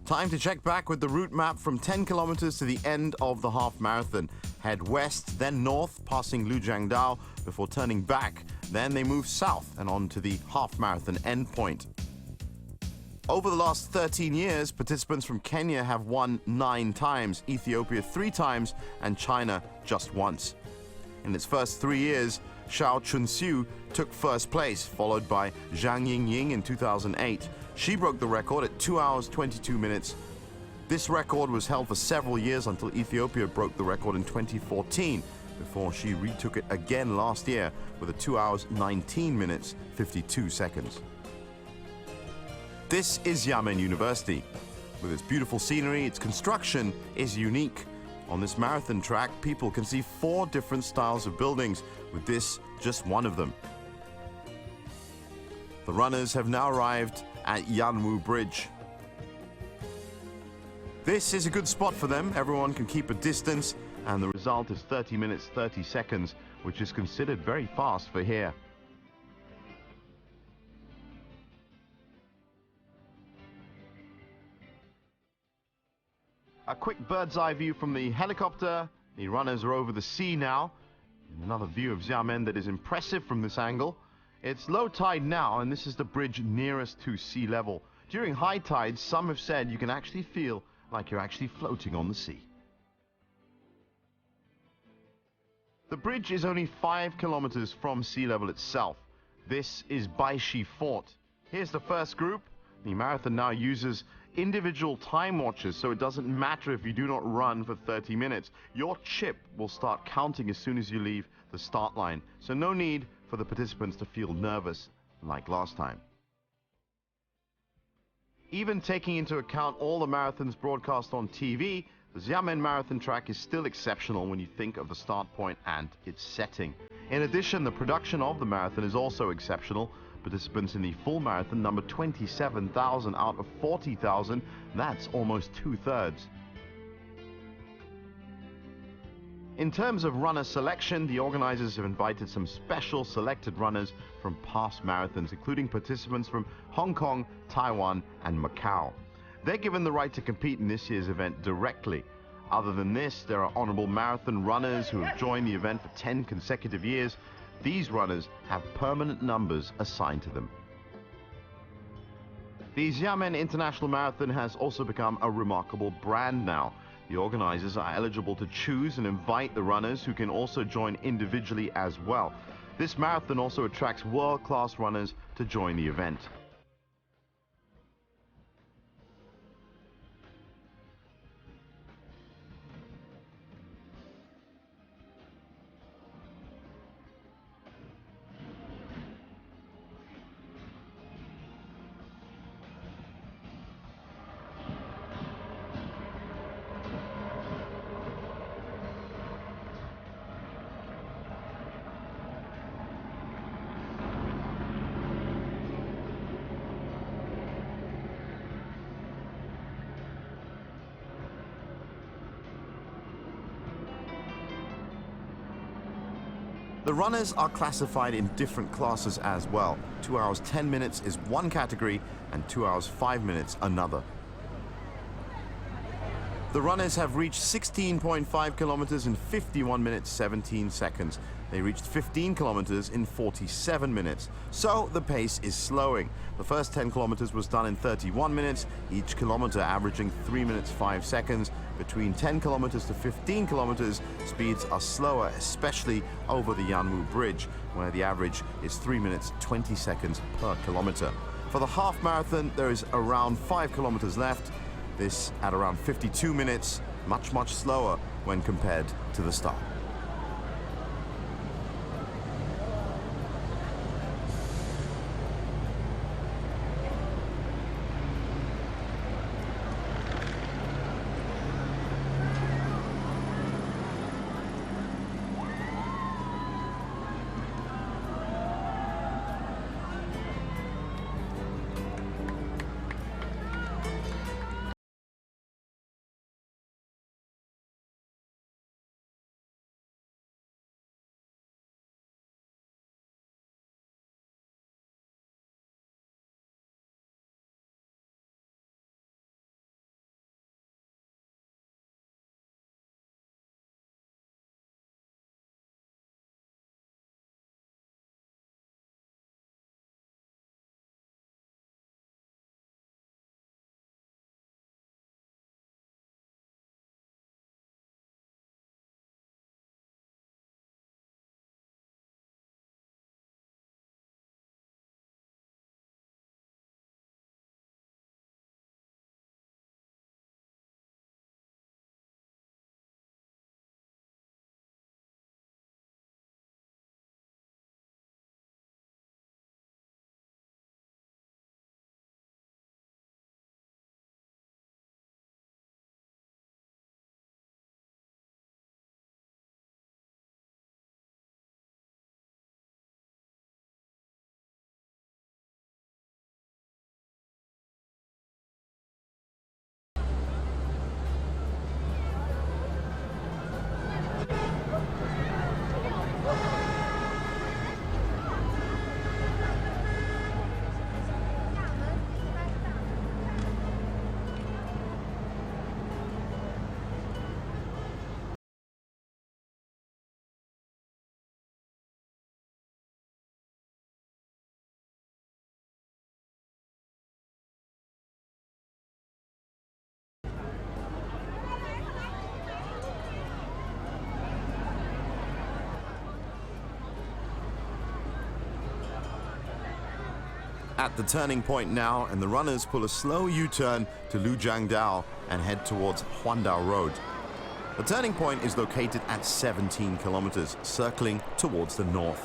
Time to check back with the route map from 10 kilometers to the end of the half marathon. Head west, then north, passing Lujiangdao before turning back. Then they move south and on to the half marathon endpoint. Over the last 13 years, participants from Kenya have won 9 times, Ethiopia 3 times, and China just once. In its first 3 years, Xiao Chunxiu took first place, followed by Zhang Yingying in 2008. She broke the record at 2 hours 22 minutes. This record was held for several years until Ethiopia broke the record in 2014, before she retook it again last year with a 2 hours 19 minutes 52 seconds. This is Xiamen University. With its beautiful scenery, its construction is unique. On this marathon track, people can see 4 different styles of buildings, with this just one of them. The runners have now arrived at Yanwu Bridge. This is a good spot for them. Everyone can keep a distance, and the result is 30 minutes 30 seconds, which is considered very fast for here. A quick bird's eye view from the helicopter. The runners are over the sea now. Another view of Xiamen that is impressive from this angle. It's low tide now, and this is the bridge nearest to sea level. During high tides, some have said you can actually feel like you're actually floating on the sea. The bridge is only 5 kilometers from sea level itself. This is Baishi Fort. Here's the first group. The marathon now uses individual time watches, so it doesn't matter if you do not run for 30 minutes. Your chip will start counting as soon as you leave the start line, so no need for the participants to feel nervous like last time. Even taking into account all the marathons broadcast on TV, the Xiamen marathon track is still exceptional when you think of the start point and its setting. In addition, the production of the marathon is also exceptional. Participants in the full marathon number 27,000 out of 40,000. That's almost 2/3. In terms of runner selection, the organizers have invited some special selected runners from past marathons, including participants from Hong Kong, Taiwan, and Macau. They're given the right to compete in this year's event directly. Other than this, there are honorable marathon runners who have joined the event for 10 consecutive years. These runners have permanent numbers assigned to them. The Xiamen International Marathon has also become a remarkable brand now. The organizers are eligible to choose and invite the runners, who can also join individually as well. This marathon also attracts world-class runners to join the event. The runners are classified in different classes as well. 2 hours 10 minutes is one category and 2 hours 5 minutes another. The runners have reached 16.5 kilometers in 51 minutes 17 seconds. They reached 15 kilometers in 47 minutes. So the pace is slowing. The first 10 kilometers was done in 31 minutes, each kilometer averaging 3 minutes 5 seconds. Between 10 kilometers to 15 kilometers, speeds are slower, especially over the Yanwu Bridge, where the average is 3 minutes 20 seconds per kilometer. For the half marathon, there is around 5 kilometers left. This at around 52 minutes, much slower when compared to the start. At the turning point now, and the runners pull a slow U-turn to Lujiangdao and head towards Huandao Road. The turning point is located at 17 kilometers, circling towards the north.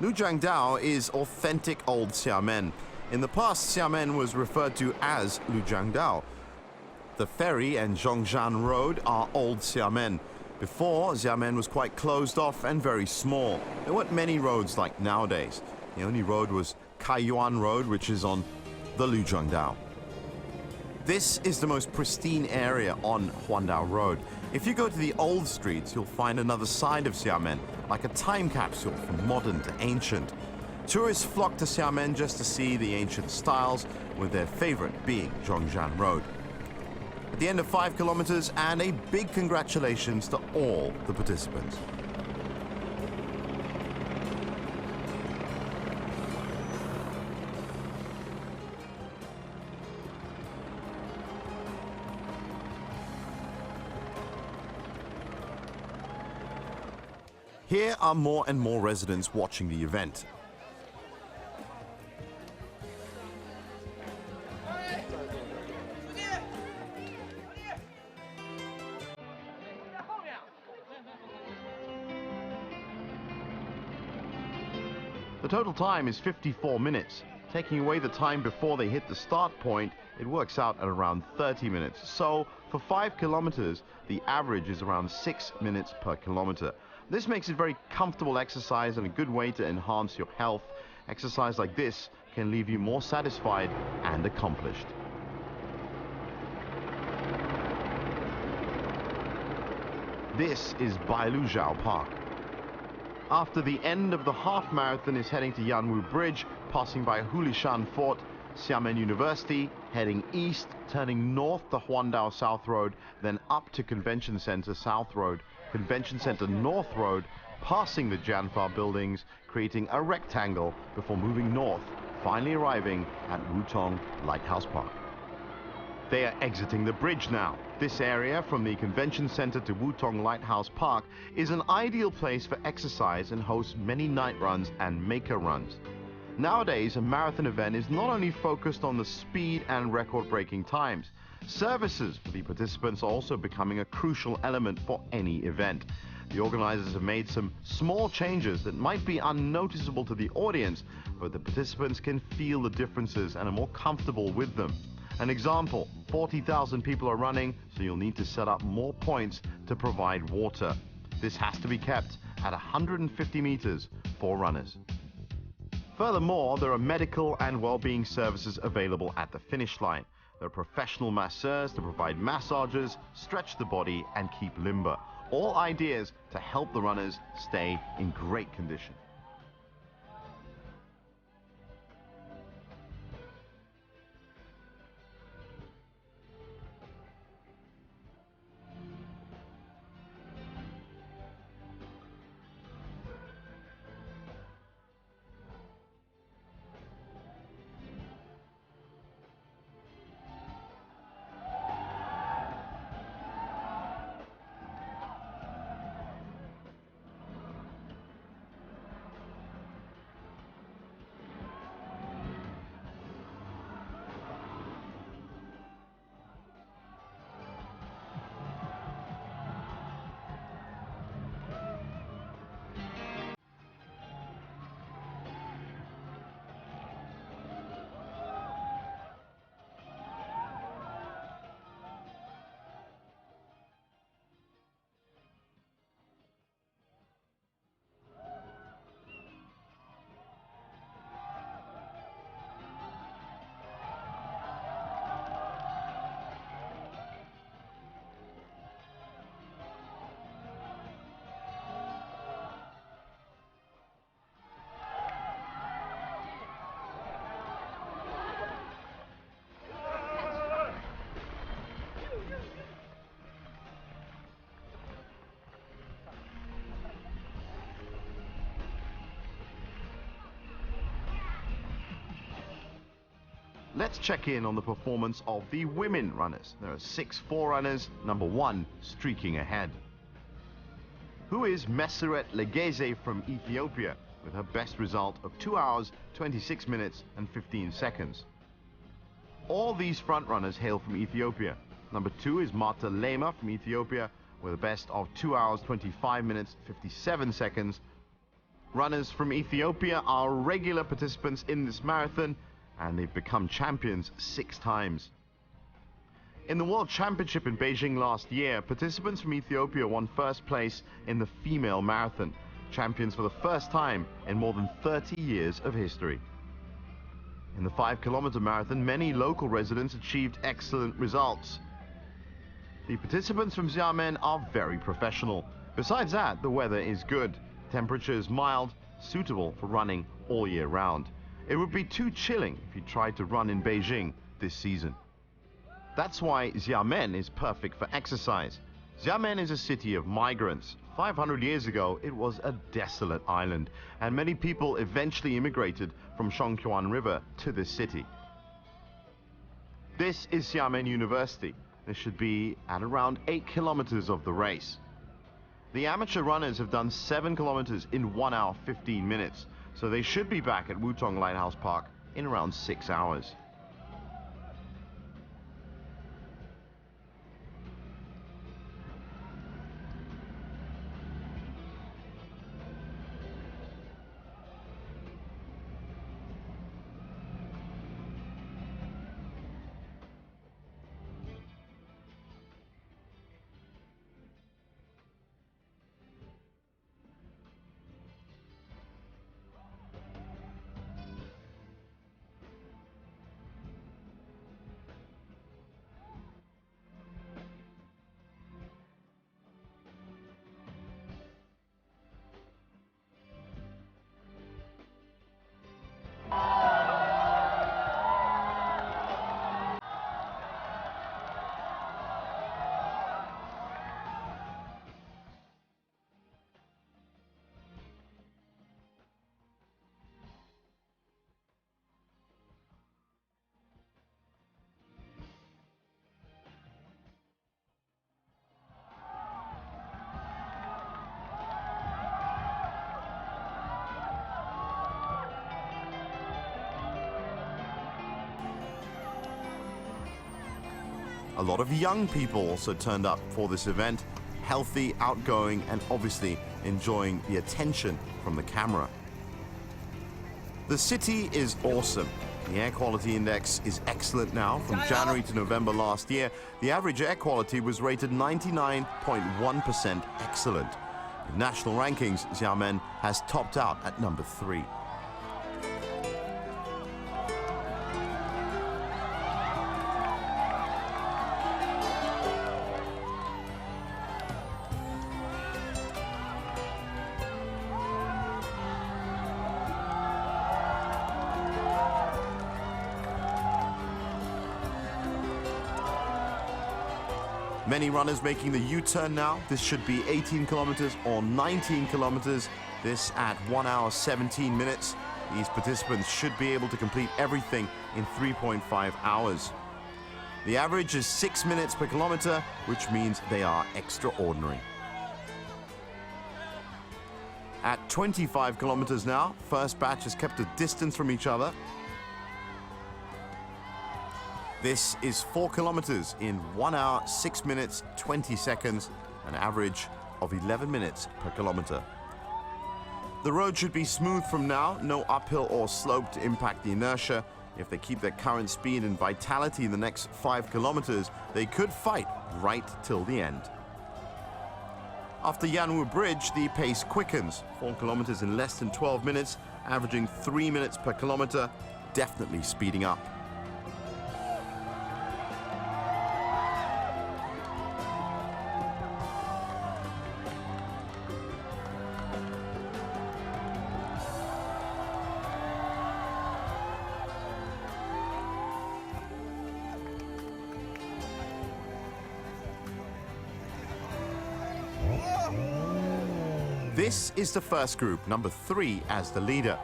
Lujiangdao is authentic old Xiamen. In the past, Xiamen was referred to as Lujiangdao. The ferry and Zhongshan Road are old Xiamen. Before, Xiamen was quite closed off and very small. There weren't many roads like nowadays. The only road was Kaiyuan Road, which is on the Lujiangdao. This is the most pristine area on Huandao Road. If you go to the old streets, you'll find another side of Xiamen, like a time capsule from modern to ancient. Tourists flock to Xiamen just to see the ancient styles, with their favorite being Zhongshan Road. At the end of 5 kilometers, and a big congratulations to all the participants. Here are more and more residents watching the event. The total time is 54 minutes. Taking away the time before they hit the start point, it works out at around 30 minutes. So, for 5 kilometers, the average is around 6 minutes per kilometer. This makes it very comfortable exercise and a good way to enhance your health. Exercise like this can leave you more satisfied and accomplished. This is Bailuzhao Park. After the end of the half marathon is heading to Yanwu Bridge, passing by Hulishan Fort, Xiamen University, heading east, turning north to Huandao South Road, then up to Convention Center South Road, Convention Center North Road, passing the Jianfa buildings, creating a rectangle before moving north, finally arriving at Wutong Lighthouse Park. They are exiting the bridge now. This area from the Convention Center to Wutong Lighthouse Park is an ideal place for exercise and hosts many night runs and maker runs. Nowadays, a marathon event is not only focused on the speed and record-breaking times. Services for the participants are also becoming a crucial element for any event. The organizers have made some small changes that might be unnoticeable to the audience, but the participants can feel the differences and are more comfortable with them. An example, 40,000 people are running, so you'll need to set up more points to provide water. This has to be kept at 150 meters for runners. Furthermore, there are medical and well-being services available at the finish line. There are professional masseurs to provide massages, stretch the body, and keep limber. All ideas to help the runners stay in great condition. Let's check in on the performance of the women runners. There are 6 forerunners, number 1 streaking ahead. Who is Meseret Legeze from Ethiopia? with her best result of 2 hours, 26 minutes and 15 seconds. All these frontrunners hail from Ethiopia. Number 2 is Marta Lema from Ethiopia with a best of 2 hours, 25 minutes, 57 seconds. Runners from Ethiopia are regular participants in this marathon, and they've become champions 6 times. In the World Championship in Beijing last year, participants from Ethiopia won first place in the female marathon, champions for the first time in more than 30 years of history. In the 5-kilometer marathon, many local residents achieved excellent results. The participants from Xiamen are very professional. Besides that, the weather is good. Temperatures mild, suitable for running all year round. It would be too chilling if you tried to run in Beijing this season. That's why Xiamen is perfect for exercise. Xiamen is a city of migrants. 500 years ago, it was a desolate island, and many people eventually immigrated from Songchuan River to this city. This is Xiamen University. This should be at around 8 kilometers of the race. The amateur runners have done 7 kilometers in 1 hour 15 minutes, so they should be back at Wutong Lighthouse Park in around 6 hours. A lot of young people also turned up for this event, healthy, outgoing, and obviously enjoying the attention from the camera. The city is awesome. The air quality index is excellent now. From January to November last year, the average air quality was rated 99.1% excellent. In national rankings, Xiamen has topped out at number 3. Many runners making the U-turn now. This should be 18 kilometers or 19 kilometers. This at 1 hour 17 minutes. These participants should be able to complete everything in 3.5 hours. The average is 6 minutes per kilometer, which means they are extraordinary. At 25 kilometers now, first batch has kept a distance from each other. This is 4 kilometers in 1 hour, 6 minutes, 20 seconds, an average of 11 minutes per kilometer. The road should be smooth from now, no uphill or slope to impact the inertia. If they keep their current speed and vitality in the next 5 kilometers, they could fight right till the end. After Yanwu Bridge, the pace quickens. 4 kilometers in less than 12 minutes, averaging 3 minutes per kilometer, definitely speeding up. This is the first group, number 3 as the leader.